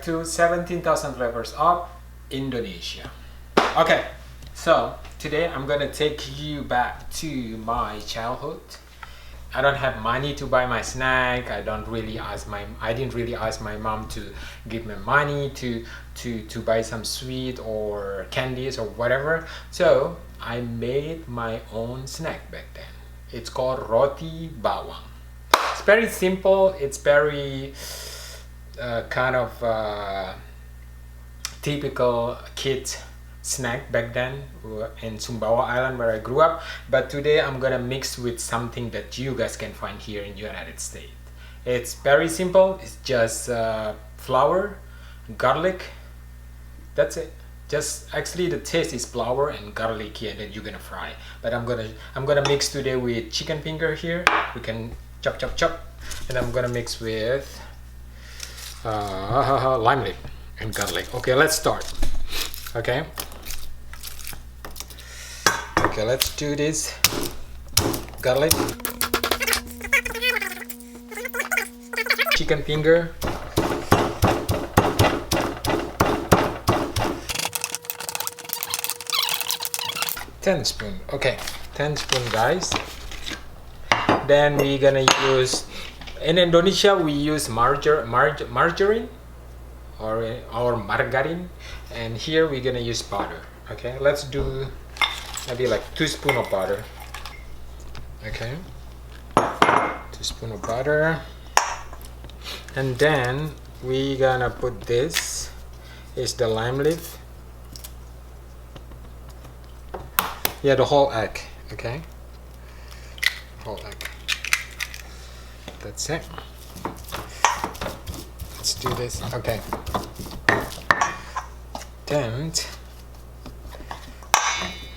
to 17,000 flavors of Indonesia. Okay, so today I'm gonna take you back to my childhood. I don't have money to buy my snack. I didn't really ask my mom to give me money to buy some sweet or candies or whatever. So I made my own snack back then. It's called Roti bawang. It's very simple. It's very typical kid snack back then in Sumbawa Island where I grew up. But today I'm gonna mix with something that you guys can find here in the United States. It's very simple. It's just flour, garlic. That's it. Just actually the taste is flour and garlic, and then you're gonna fry. But I'm gonna mix today with chicken finger here. We can chop, and I'm gonna mix with lime leaf and garlic. Okay, let's start. Okay, let's do this. Garlic, chicken finger, teaspoon. Okay, 10 spoon, guys. Then we're gonna use, in Indonesia we use margarine or margarine, and here we're gonna use butter. Okay, let's do maybe like 2 spoon of butter. Okay, 2 spoon of butter, and then we gonna put this is the lime leaf. Yeah, the whole egg. Okay, whole egg. That's it. Let's do this. Okay, then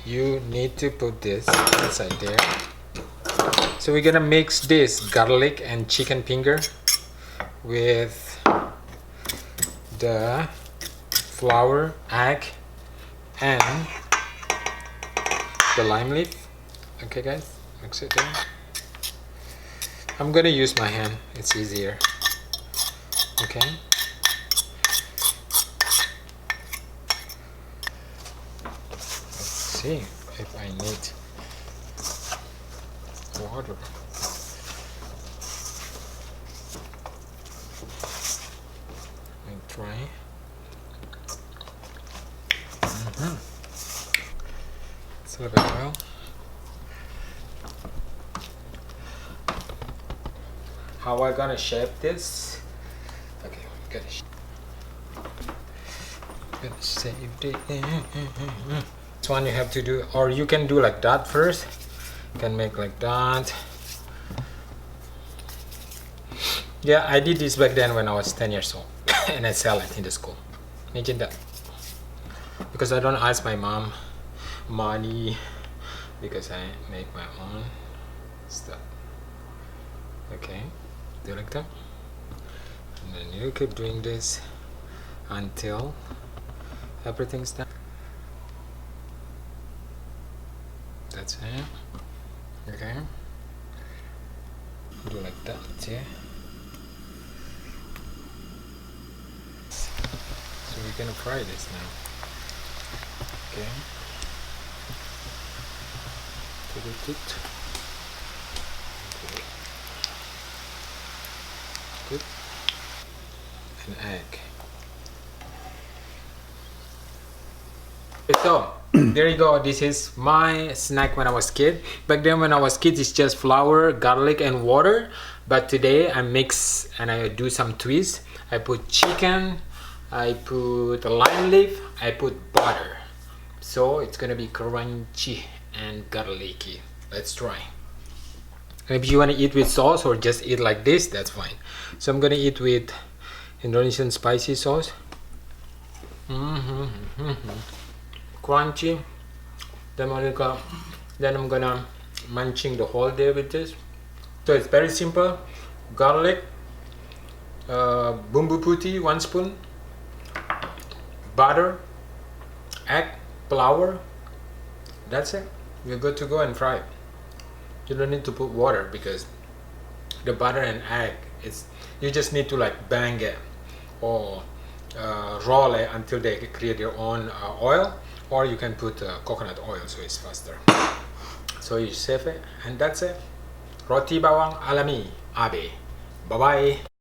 you need to put this inside there. So we're gonna mix this garlic and chicken finger with the flour, egg, and the lime leaf. Okay guys, mix it there. I'm gonna use my hand, it's easier. Okay, let's see if I need water. And try. It's a little bit oil. How I gonna shape this? Okay, gonna save it. This one you have to do, or you can do like that first. You can make like that. Yeah, I did this back then when I was 10 years old, and I sell it in the school. Imagine that. Because I don't ask my mom money, because I make my own stuff. Okay, do like that, and then you keep doing this until everything's done. That's it. Okay, do like that. Yeah. So we're gonna fry this now. Okay. Put it. Good. An egg. So there you go. This is my snack when I was kid. Back then when I was kid, it's just flour, garlic, and water. But today I mix and I do some twist. I put chicken, I put lime leaf, I put butter. So it's gonna be crunchy and garlicky. Let's try. And if you want to eat with sauce or just eat like this, that's fine. So I'm gonna eat with Indonesian spicy sauce. Crunchy. Then I'm gonna munching the whole day with this. So it's very simple. Garlic, bumbu putih 1 spoon, butter, egg, flour. That's it. You're good to go and fry it. You don't need to put water because the butter and egg, you just need to like bang it or roll it until they create their own oil, or you can put coconut oil, so it's faster. So you save it, and that's it. Roti bawang alami Abe. Bye bye.